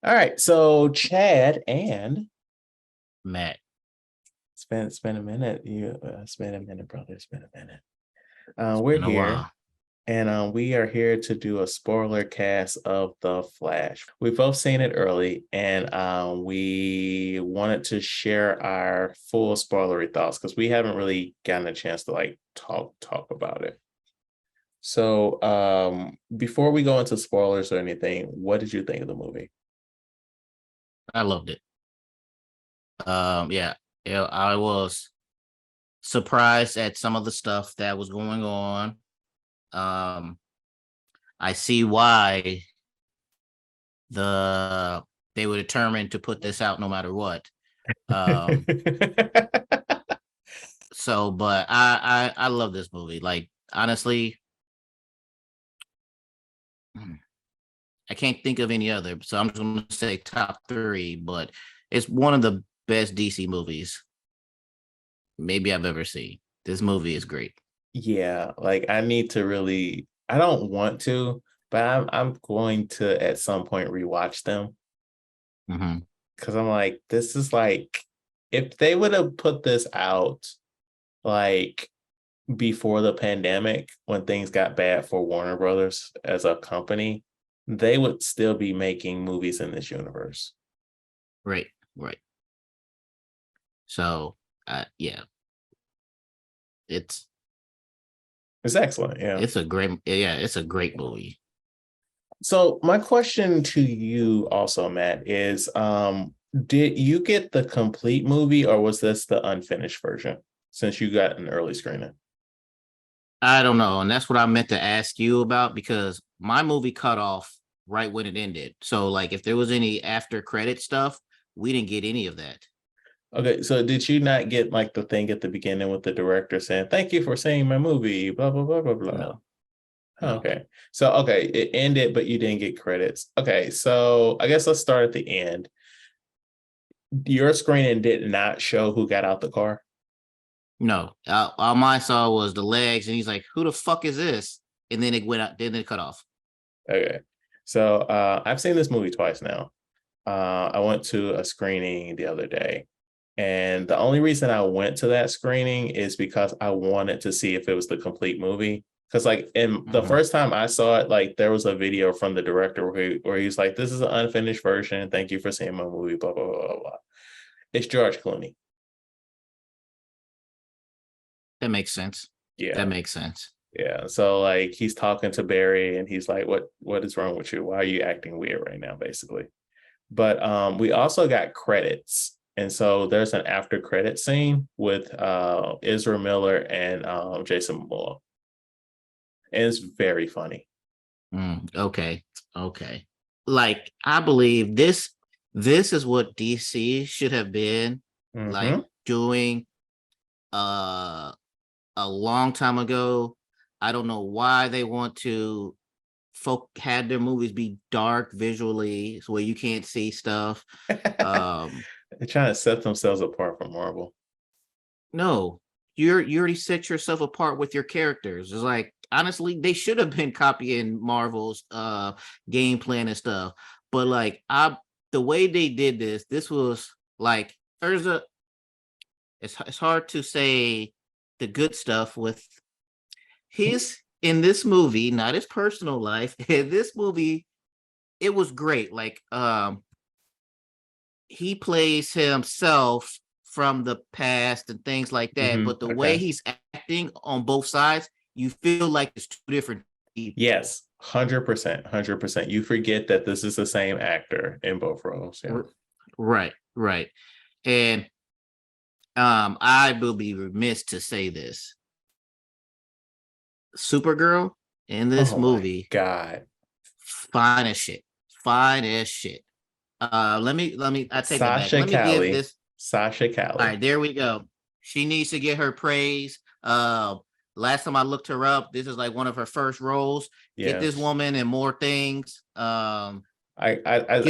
All right, so Chad and Matt. it's been a minute. It's been a minute, brother. It's been a minute. It's We're been a here, while. and we are here to do a spoiler cast of The Flash. We've both seen it early, and we wanted to share our full spoilery thoughts because we haven't really gotten a chance to like talk about it. So, before we go into spoilers or anything, what did you think of the movie? I loved it. Yeah, yeah, I was surprised at some of the stuff that was going on. Um, I see why the they were determined to put this out no matter what. Um, but I love this movie. Like honestly, I can't think of any other. So I'm just gonna say top three, but it's one of the best DC movies maybe I've ever seen. This movie is great. Yeah, like I need to really I don't want to, but I'm going to at some point rewatch them Hmm. because I'm like, this is like if they would have put this out like before the pandemic when things got bad for Warner Brothers as a company, they would still be making movies in this universe. Right, right. So, yeah, it's It's excellent, yeah. it's a great movie. So my question to you also, Matt, is did you get the complete movie or was this the unfinished version since you got an early screening? I don't know, and that's what I meant to ask you about because my movie cut off right when it ended. So, like, if there was any after credit stuff, we didn't get any of that. Okay, so did you not get like the thing at the beginning with the director saying, "Thank you for seeing my movie," blah blah blah blah blah? No, no. Okay. So okay, it ended, but you didn't get credits. Okay, so I guess let's start at the end. Your screening did not show who got out the car. No, all my saw was the legs, and he's like, "Who the fuck is this?" And then it went out. Then it cut off. Okay. So I've seen this movie twice now. I went to a screening the other day, and the only reason I went to that screening is because I wanted to see if it was the complete movie. Because like in the Hmm. first time I saw it, like there was a video from the director where he's like, "This is an unfinished version. Thank you for seeing my movie." Blah blah blah blah blah. It's George Clooney. That makes sense. That Yeah, makes sense. yeah. So like he's talking to Barry, and he's like, "What is wrong with you? Why are you acting weird right now?" Basically. But we also got credits. And so there's an after credit scene with Ezra Miller and Jason Momoa. And it's very funny. Okay, okay. Like I believe this is what DC should have been like Mm-hmm. doing uh a long time ago. I don't know why they want to folk had their movies be dark visually so where you can't see stuff. Um They're trying to set themselves apart from Marvel. no, you already set yourself apart with your characters. It's like honestly, they should have been copying Marvel's game plan and stuff. But like I the way they did this was like there's a it's hard to say the good stuff with his in this movie, not his personal life. In this movie, it was great. Like he plays himself from the past and things like that. Mm-hmm. But the way Okay. he's acting on both sides, you feel like it's two different people. Yes. 100%. 100%. You forget that this is the same actor in both roles. Yeah. Right, right. And I will be remiss to say this. Supergirl in this Oh my movie, God. fine as shit. Fine as shit. Let me I take that back. Sasha Let me give Cali. this. Sasha All Cali. right, there we go. She needs to get her praise. Last time I looked her up, this is like one of her first roles. Get this Yes. woman and more things. I Get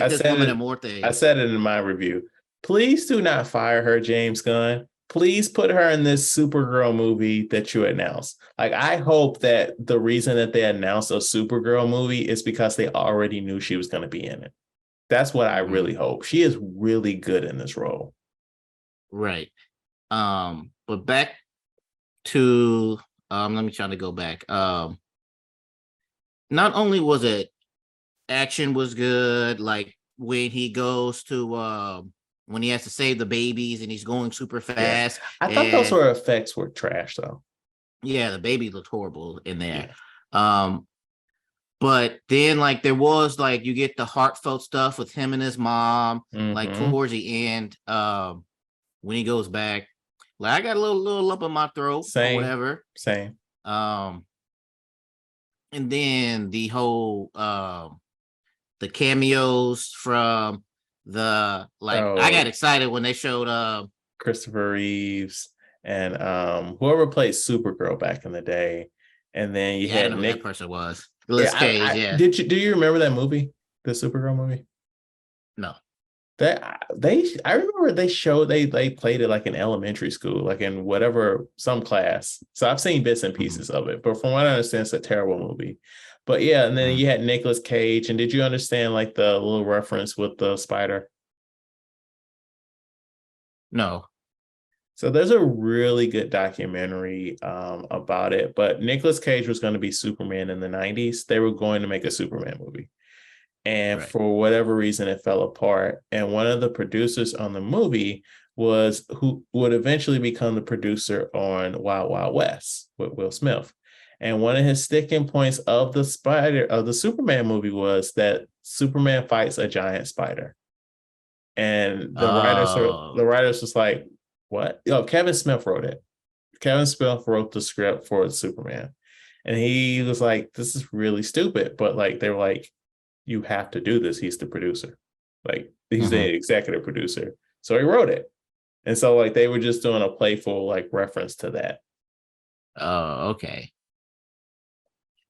this said woman and it. more I things. said it in my review. Please do not fire her, James Gunn. Please put her in this Supergirl movie that you announced. Like, I hope that the reason that they announced a Supergirl movie is because they already knew she was going to be in it. That's what I Mhm. really hope. She is really good in this role. Right. But back to let me try to go back. Not only was it action was good, like when he goes to when he has to save the babies and he's going super Yeah. fast, I thought those and sort of effects were trash though. yeah, the baby looked horrible in there. Yeah. Um, but then like there was like you get the heartfelt stuff with him and his mom, like Mm-hmm. towards the end, when he goes back. Like I got a little lump in my throat or Same. whatever. Same. Um, and then the whole the cameos from the like I got Oh, excited when they showed Christopher Reeves and whoever played Supergirl back in the day. And then you yeah, I don't had know who that Nick. person was. Yeah, Liz Cage, yeah. do you remember that movie? The Supergirl movie? No. That they I remember they played it like in elementary school, like in whatever some class. So I've seen bits and Mhm, pieces of it, but from what I understand, it's a terrible movie. But yeah, and then mhm. you had Nicolas Cage, and did you understand like the little reference with the spider? No. So there's a really good documentary about it. But Nicolas Cage was going to be Superman in the 90s. They were going to make a Superman movie. And Right. for whatever reason, it fell apart. And one of the producers on the movie was who would eventually become the producer on Wild Wild West with Will Smith. And one of his sticking points of the Superman movie was that Superman fights a giant spider. And the Oh. writers was like, what? Oh, Kevin Smith wrote it. Kevin Smith wrote the script for Superman. And he was like, this is really stupid. But like they were like, you have to do this. He's the producer. Like he's Mhm. the executive producer. So he wrote it. And so like they were just doing a playful like reference to that. Oh, okay.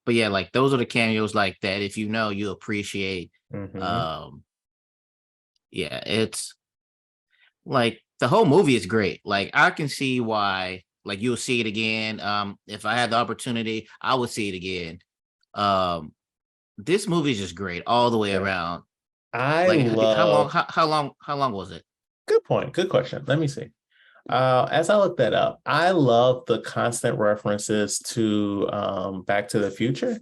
But yeah, like those are the cameos like that. If you know, you appreciate. Mm-hmm. Um, yeah, it's like the whole movie is great. Like I can see why like you'll see it again. If I had the opportunity, I would see it again. Um, this movie is just great all the way Yeah. around. I Like how long? love How long was it? good point. Good question. Let me see. As I look that up, I love the constant references to Back to the Future,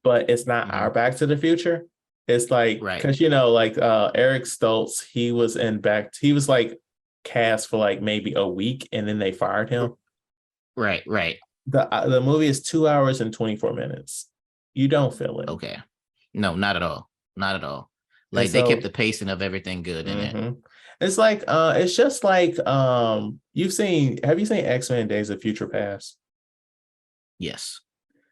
but it's not our Mhm. Back to the Future. It's like Right, because like Eric Stoltz, he was like cast for like maybe a week and then they fired him. right. The movie is 2 hours and 24 minutes. You don't feel it. Okay. No, not at all. Not at all. And Like they kept so the pacing of everything good in it. mhm. It's like it's just like have you seen X-Men Days of Future Past? Yes.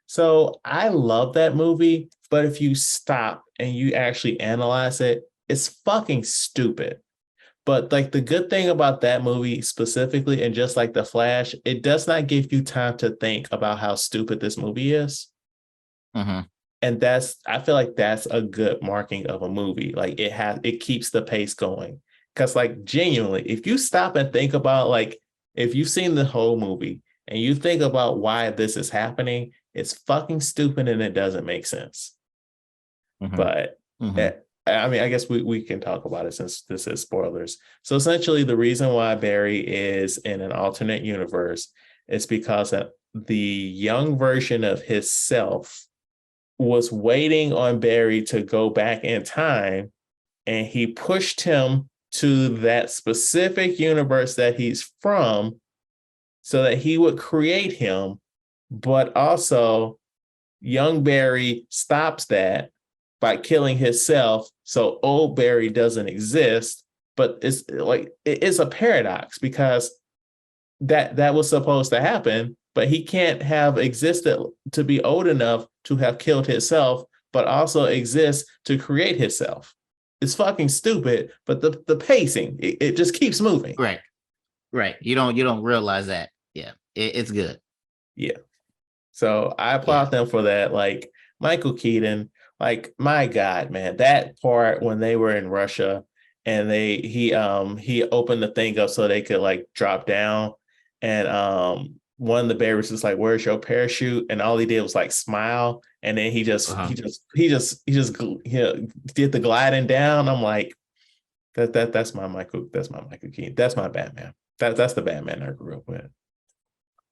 So I love that movie, but if you stop and you actually analyze it, it's fucking stupid. But like the good thing about that movie specifically, and just like The Flash, it does not give you time to think about how stupid this movie is. Hmm. And I feel like that's a good marking of a movie. Like it keeps the pace going. Cause like genuinely, if you stop and think about like if you've seen the whole movie and you think about why this is happening, it's fucking stupid and it doesn't make sense. Hmm. But Hmm. eh, I mean, I guess we can talk about it since this is spoilers. So essentially, the reason why Barry is in an alternate universe is because the young version of his self was waiting on Barry to go back in time, and he pushed him to that specific universe that he's from so that he would create him. But also, young Barry stops that by killing himself. So old Barry doesn't exist. But it's like it's a paradox because that was supposed to happen, but he can't have existed to be old enough to have killed himself, but also exist to create himself. It's fucking stupid, but the pacing, it just keeps moving. Right. Right. You don't realize that. Yeah. It's good. Yeah. So I Yeah. applaud them for that. Like Michael Keaton, like my God, man, that part when they were in Russia and he opened the thing up so they could like drop down and one of the bears was like, "Where's your parachute?" And all he did was like smile, and then Uh-huh. did the gliding down. I'm like, that's my Michael Keaton. That's my Batman. That's the Batman I grew up with.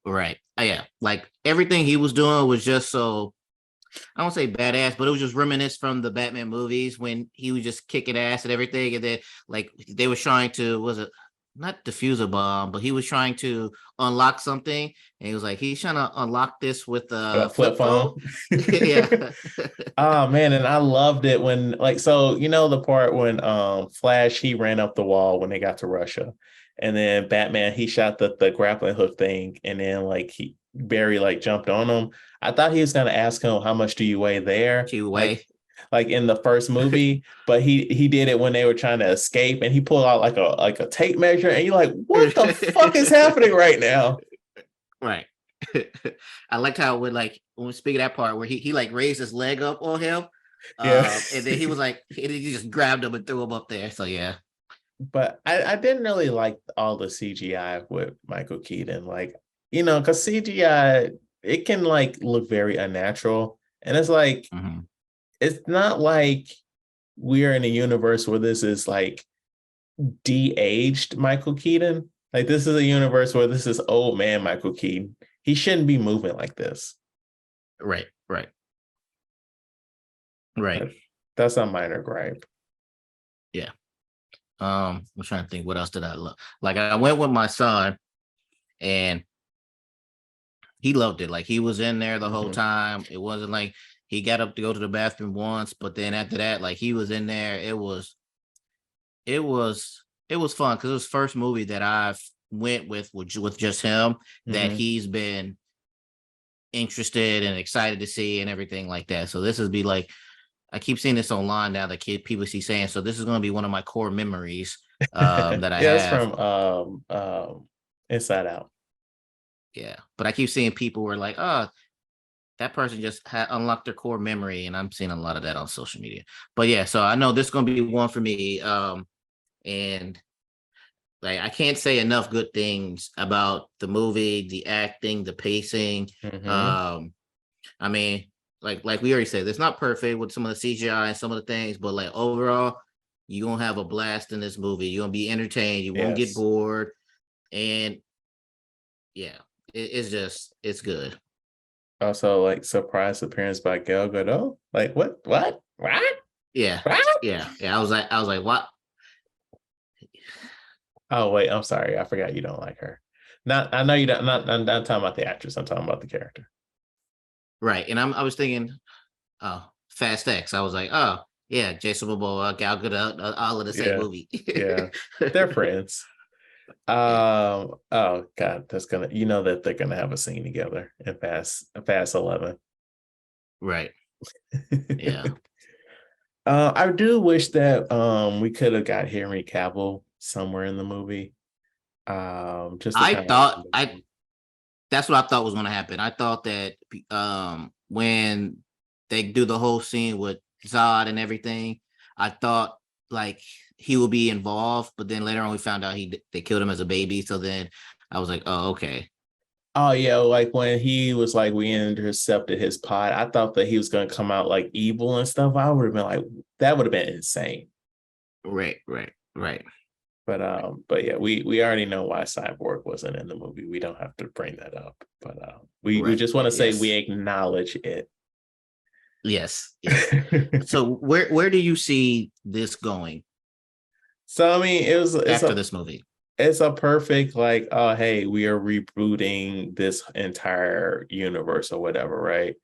Right. Yeah. Like everything he was doing was just so I don't say badass, but it was just reminiscent from the Batman movies when he was just kicking ass and everything. And then like they were trying to was it not defuse a bomb, but he was trying to unlock something. And he was like, he's trying to unlock this with A a flip flip phone. phone. Yeah. Oh man, and I loved it when like so you know the part when Flash he ran up the wall when they got to Russia. And then Batman he shot the grappling hook thing and then like he Barry like jumped on him. I thought he was gonna ask him how much do you weigh there? Two way. Like in the first movie, but he did it when they were trying to escape and he pulled out like a tape measure and you're like, what the fuck is happening right now? Right. I liked how when speaking of that part where he like raised his leg up on him, Yeah. and then he was like he just grabbed him and threw him up there. So yeah, But I didn't really like all the CGI with Michael Keaton. Like, you know, because CGI, it can like look very unnatural. And it's like, hmm it's not like we're in a universe where this is like de-aged Michael Keaton. Like, this is a universe where this is old man Michael Keaton. He shouldn't be moving like this. right, right, right, But that's a minor gripe. yeah. I'm trying to think what else did I love. Like I went with my son and he loved it. Like he was in there the whole Mhm. time. It wasn't like he got up to go to the bathroom once, but then after that, like he was in there. It was fun because it was first movie that I've went with just him that Mhm. he's been interested and excited to see and everything like that. So this is be like I keep seeing this online now that people see saying so this is going to be one of my core memories Yeah, that I it's have. from Inside Out. Yeah, but I keep seeing people who are like, oh, that person just unlocked their core memory, and I'm seeing a lot of that on social media. But yeah, so I know this is going to be one for me. And like I can't say enough good things about the movie, the acting, the pacing. Mhm. Um, I mean, like we already said, it's not perfect with some of the CGI and some of the things, but like overall, you're gonna have a blast in this movie. You're gonna be entertained, you won't get Yes. bored, and yeah, it's good. Also, like surprise appearance by Gal Gadot. Like what? What? What? Yeah, What? yeah. I was like, what? Oh wait, I'm sorry. I forgot you don't like her. Not. I know you don't. Not talking about the actress. I'm talking about the character. Right. And I was thinking, oh, Fast X. I was like, oh, yeah, Jason Momoa, Gal Gadot, all in the same Yeah. movie. Yeah. They're friends. Yeah. Oh God, that's gonna. You know that they're gonna have a scene together in Fast 11. Right. Yeah. I do wish that we could have got Henry Cavill somewhere in the movie. Just to I kind thought I of that's what I thought was going to happen. I thought that when they do the whole scene with Zod and everything, I thought like he would be involved, but then later on we found out they killed him as a baby. So then I was like, oh, okay. Oh yeah, like when he was like we intercepted his pod, I thought that he was gonna come out like evil and stuff. I would have been like, that would have been insane. Right, right, right, But yeah, we already know why Cyborg wasn't in the movie. We don't have to bring that up. But we right. just want to say we Yes. acknowledge it. Yes, yes. So where do you see this going So I mean, after this movie? it's a perfect like, oh hey, we are rebooting this entire universe or whatever, right?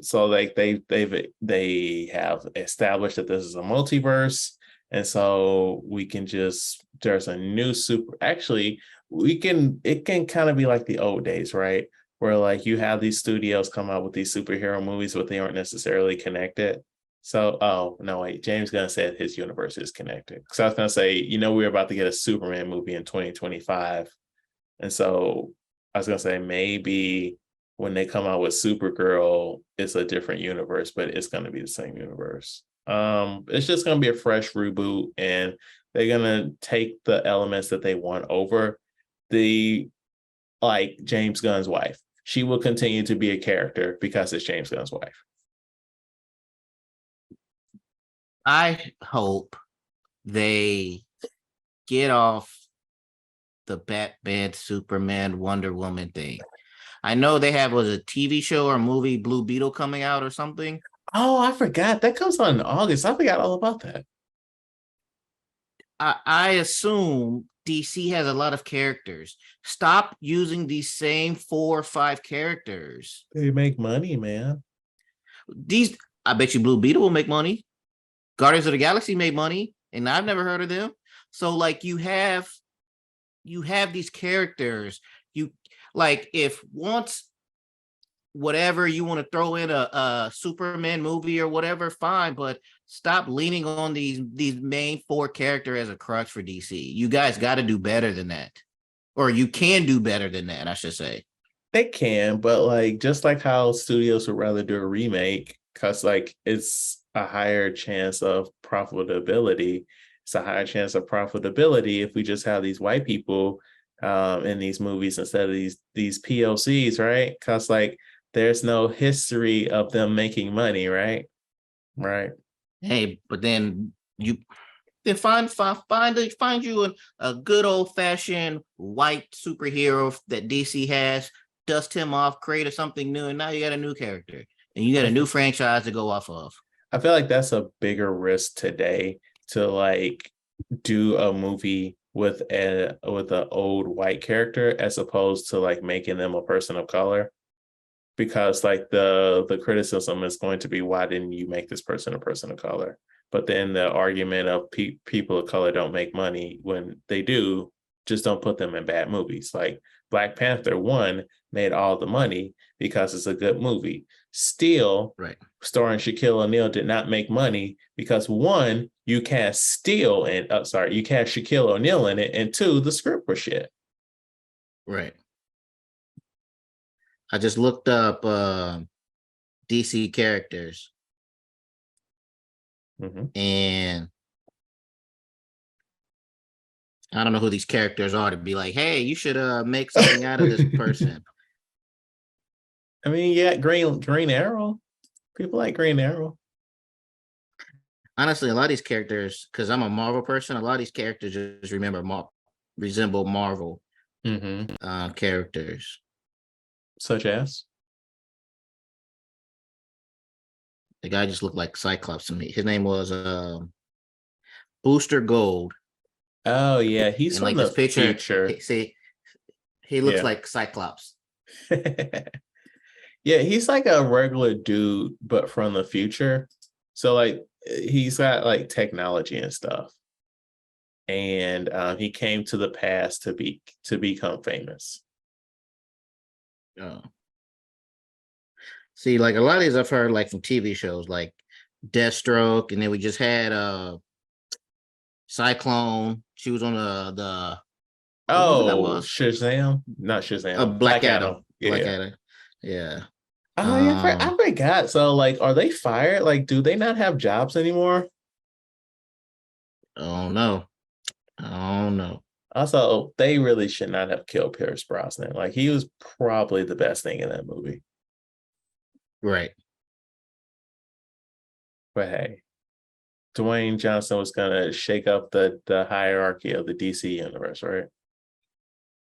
So like they have established that this is a multiverse, and so we can just there's a new super actually we can it can kind of be like the old days, right? Where like you have these studios come out with these superhero movies, but they aren't necessarily connected. So, oh no, wait, James Gunn said his universe is connected. Because I was gonna say, you know, we're about to get a Superman movie in 2025. And so I was gonna say maybe when they come out with Supergirl, it's a different universe, but it's gonna be the same universe. It's just gonna be a fresh reboot, and they're gonna take the elements that they want over. The like James Gunn's wife. She will continue to be a character because it's James Gunn's wife. I hope they get off the Batman, Superman, Wonder Woman thing. I know they have was a TV show or movie Blue Beetle coming out or something. Oh, I forgot. That comes on in August. I forgot all about that. I assume DC has a lot of characters. Stop using these same 4 or 5 characters. They make money, man. These, I bet you Blue Beetle will make money. Guardians of the Galaxy made money, and I've never heard of them. So like you have these characters. You like if once whatever you want to throw in a Superman movie or whatever, fine, but stop leaning on these main 4 character as a crutch for DC. You guys got to do better than that. Or you can do better than that, I should say. They can, but like just like how studios would rather do a remake, because like it's a higher chance of profitability. It's a higher chance of profitability if we just have these white people in these movies instead of these POCs, right? Because like there's no history of them making money, right? Right. Hey, but then you then find you a good old fashioned white superhero that DC has, dust him off, create something new, and now you got a new character and you got a new franchise to go off of. I feel like that's a bigger risk today to like do a movie with a old white character as opposed to like making them a person of color, because like the criticism is going to be, why didn't you make this person a person of color? But then the argument of people of color don't make money, when they do, just don't put them in bad movies. Like Black Panther 1 made all the money because it's a good movie. Steel, right, starring Shaquille O'Neal, did not make money because, one, you cast Steel and you cast Shaquille O'Neal in it, and two, the script was shit. Right. I just looked up DC characters, and I don't know who these characters are to be like, hey, you should make something out of this person. I mean, yeah, Green Arrow. People like Green Arrow. Honestly, a lot of these characters, because I'm a Marvel person, a lot of these characters just resemble Marvel characters. Such as? The guy just looked like Cyclops to me. His name was Booster Gold. Oh yeah, he's and from like the this picture. future. He looks like Cyclops. Yeah, he's like a regular dude, but from the future. So like he's got like technology and stuff, and he came to the past to become famous. Oh. See, like a lot of these I've heard like from TV shows, like Deathstroke, and then we just had Cyclone. She was on the Shazam, not Shazam. Black Adam. Yeah. Black Adam. Yeah. Oh yeah, I forgot. So like, are they fired? Like, do they not have jobs anymore? Oh no. Oh no. Also, they really should not have killed Pierce Brosnan. Like, he was probably the best thing in that movie. Right. But hey, Dwayne Johnson was gonna shake up the hierarchy of the DC universe, right?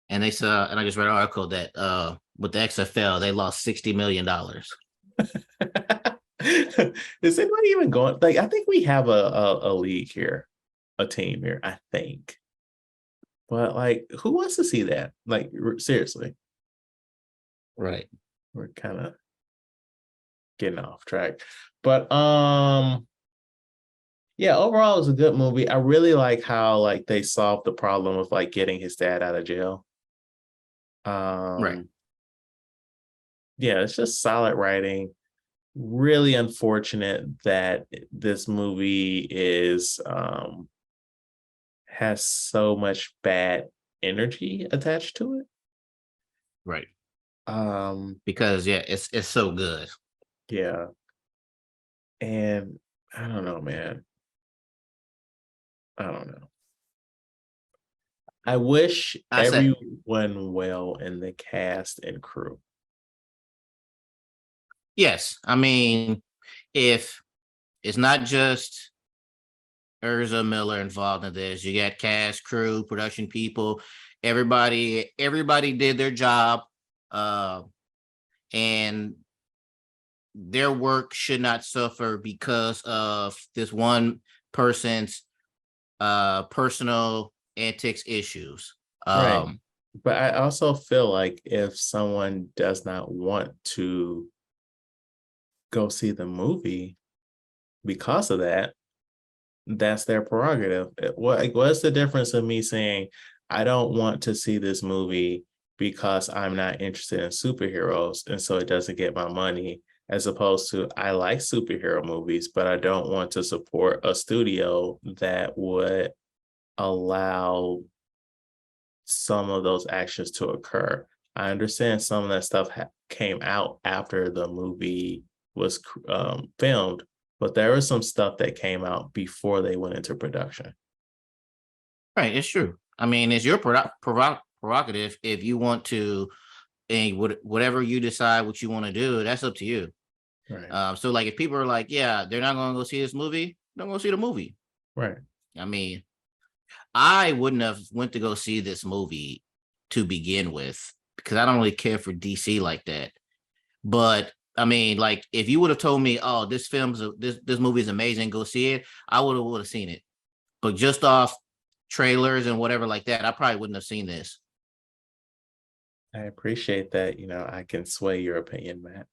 And they saw, and I just read an article that with the XFL, they lost $60 million. Is anybody even going? Like, I think we have a league here, a team here, I think. But like, who wants to see that? Like, seriously. Right. We're kind of getting off track. But yeah, overall it's a good movie. I really like how like they solved the problem of like getting his dad out of jail. Right. Yeah, it's just solid writing. Really unfortunate that this movie is has so much bad energy attached to it. Right. Because yeah, it's so good. Yeah. And I don't know, man. I don't know. I wish I said everyone well in the cast and crew. yes. I mean, if it's not just Urza Miller involved in this, you got cast, crew, production people, everybody did their job. Uh, and their work should not suffer because of this one person's personal antics issues. Right. Um, But I also feel like if someone does not want to go see the movie because of that, that's their prerogative. What's the difference of me saying I don't want to see this movie because I'm not interested in superheroes and so it doesn't get my money, as opposed to I like superhero movies, but I don't want to support a studio that would allow some of those actions to occur. I understand some of that stuff came out after the movie was filmed, but there was some stuff that came out before they went into production. right, it's true. I mean, it's your prerogative if you want to, and whatever you decide what you want to do, that's up to you. Right. So like if people are like, yeah, they're not going to go see this movie, don't go see the movie. Right. I mean, I wouldn't have went to go see this movie to begin with because I don't really care for DC like that. But I mean, like if you would have told me, "Oh, this movie is amazing, go see it," I would have seen it. But just off trailers and whatever like that, I probably wouldn't have seen this. I appreciate that. I can sway your opinion, Matt.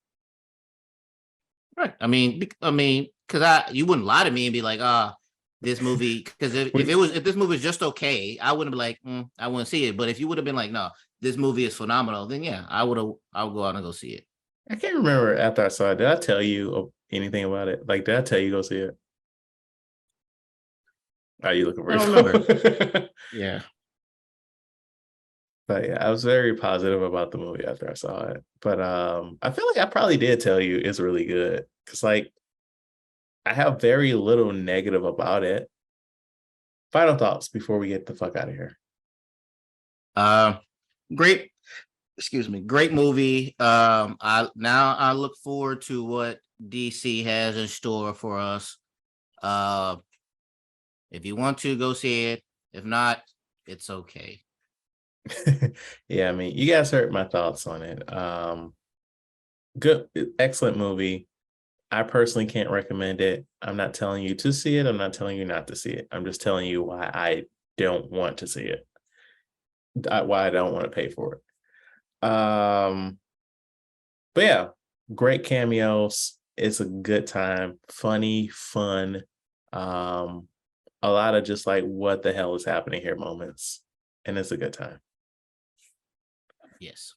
Right. I mean, because you wouldn't lie to me and be like, "Ah, this movie." Because if this movie was just okay, I wouldn't be like, I wouldn't see it. But if you would have been like, "No, this movie is phenomenal," then yeah, I would go out and go see it. I can't remember after I saw it. Did I tell you anything about it? Like, did I tell you go see it? Are you looking for I don't remember. it? Yeah. But yeah, I was very positive about the movie after I saw it. But I feel like I probably did tell you it's really good because like I have very little negative about it. Final thoughts before we get the fuck out of here. Uh, great. Excuse me. Great movie. I look forward to what DC has in store for us. Uh, if you want to go see it, if not, it's okay. Yeah, I mean, you guys heard my thoughts on it. Good, excellent movie. I personally can't recommend it. I'm not telling you to see it. I'm not telling you not to see it. I'm just telling you why I don't want to see it. Why I don't want to pay for it. But yeah, great cameos. It's a good time, funny, fun. Um, a lot of just like what the hell is happening here moments, and it's a good time. Yes.